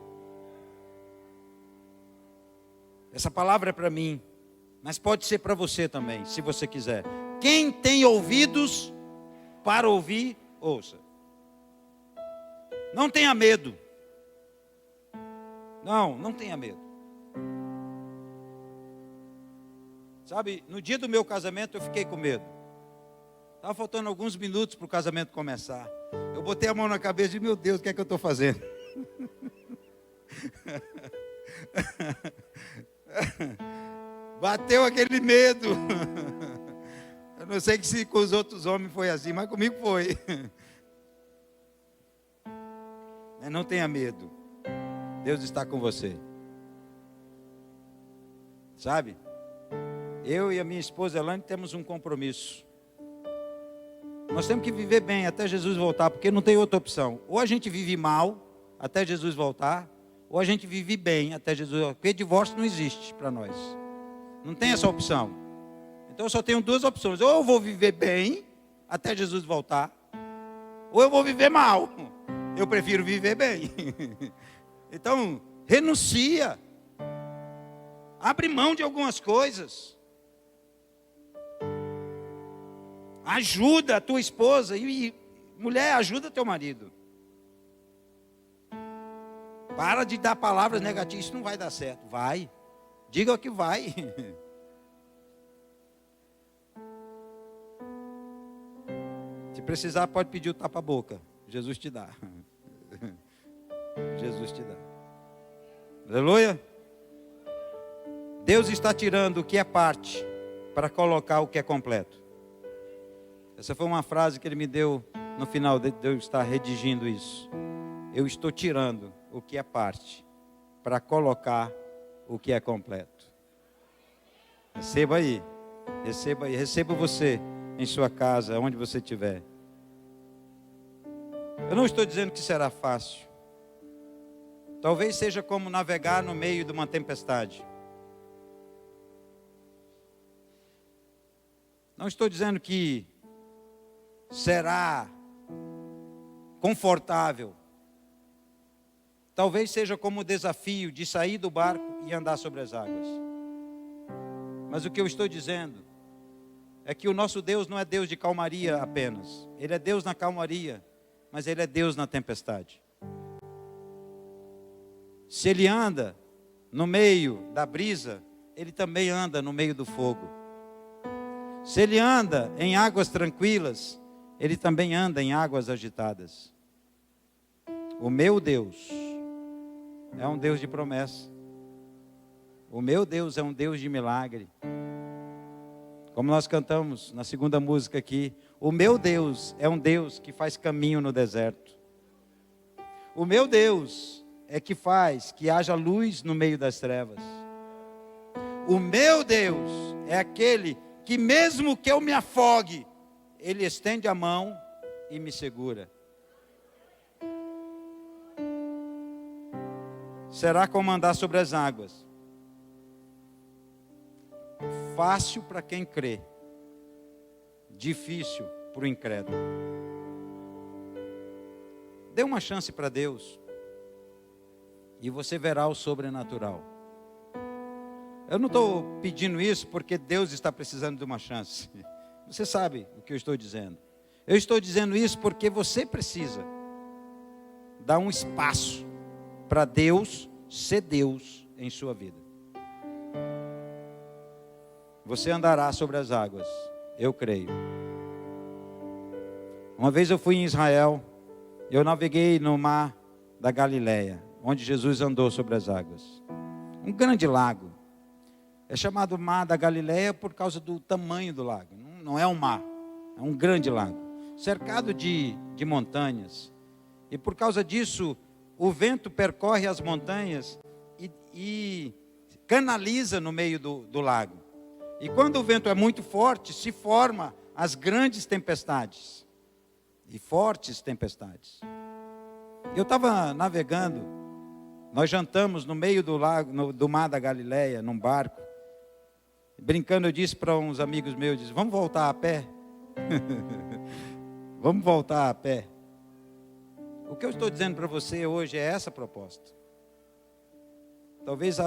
Essa palavra é para mim, mas pode ser para você também, se você quiser. Quem tem ouvidos para ouvir, ouça. Não tenha medo. Não tenha medo. Sabe, no dia do meu casamento eu fiquei com medo. Estava faltando alguns minutos para o casamento começar. Eu botei a mão na cabeça e disse: meu Deus, o que é que eu estou fazendo? Bateu aquele medo. Eu não sei se com os outros homens foi assim, mas comigo foi. Mas não tenha medo. Deus está com você. Sabe? Eu e a minha esposa Elaine temos um compromisso. Nós temos que viver bem até Jesus voltar, porque não tem outra opção. Ou a gente vive mal até Jesus voltar, ou a gente vive bem até Jesus voltar. Porque divórcio não existe para nós. Não tem essa opção. Então eu só tenho duas opções: ou eu vou viver bem até Jesus voltar, ou eu vou viver mal. Eu prefiro viver bem. Então, renuncia. Abre mão de algumas coisas. Ajuda a tua esposa. E mulher, ajuda teu marido. Para de dar palavras negativas. Isso não vai dar certo. Vai. Diga que vai. Se precisar, pode pedir o tapa-boca. Jesus te dá. Jesus te dá. Aleluia. Deus está tirando o que é parte para colocar o que é completo. Essa foi uma frase que ele me deu no final de eu estar redigindo isso. Eu estou tirando o que é parte para colocar o que é completo. Receba aí. Receba aí. Receba você em sua casa, onde você estiver. Eu não estou dizendo que será fácil. Talvez seja como navegar no meio de uma tempestade. Não estou dizendo que será confortável. Talvez seja como o desafio de sair do barco e andar sobre as águas. Mas o que eu estou dizendo é que o nosso Deus não é Deus de calmaria apenas. Ele é Deus na calmaria, mas Ele é Deus na tempestade. Se Ele anda no meio da brisa, Ele também anda no meio do fogo. Se Ele anda em águas tranquilas, Ele também anda em águas agitadas. O meu Deus é um Deus de promessa. O meu Deus é um Deus de milagre. Como nós cantamos na segunda música aqui, o meu Deus é um Deus que faz caminho no deserto. O meu Deus é que faz que haja luz no meio das trevas. O meu Deus é aquele que mesmo que eu me afogue, Ele estende a mão e me segura. Será como andar sobre as águas. Fácil para quem crê, difícil para o incrédulo. Dê uma chance para Deus e você verá o sobrenatural. Eu não estou pedindo isso porque Deus está precisando de uma chance. Você sabe o que eu estou dizendo. Eu estou dizendo isso porque você precisa dar um espaço para Deus ser Deus em sua vida. Você andará sobre as águas, eu creio. Uma vez eu fui em Israel, eu naveguei no mar da Galileia, onde Jesus andou sobre as águas. Um grande lago. É chamado Mar da Galileia por causa do tamanho do lago. Não é um mar, é um grande lago, cercado de montanhas. E por causa disso, o vento percorre as montanhas e canaliza no meio do lago. E quando o vento é muito forte, se forma as grandes tempestades. E fortes tempestades. Eu estava navegando, nós jantamos no meio do lago, do mar da Galileia, num barco. Brincando, eu disse para uns amigos meus, vamos voltar a pé? Vamos voltar a pé. O que eu estou dizendo para você hoje é essa proposta. Talvez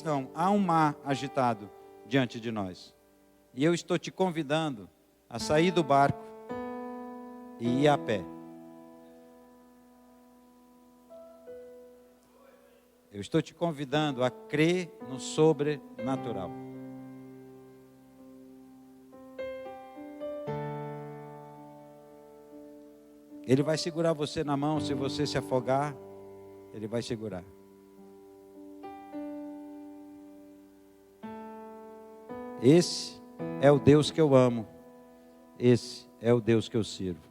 não, há um mar agitado diante de nós. E eu estou te convidando a sair do barco e ir a pé. Eu estou te convidando a crer no sobrenatural. Ele vai segurar você na mão, se você se afogar, Ele vai segurar. Esse é o Deus que eu amo. Esse é o Deus que eu sirvo.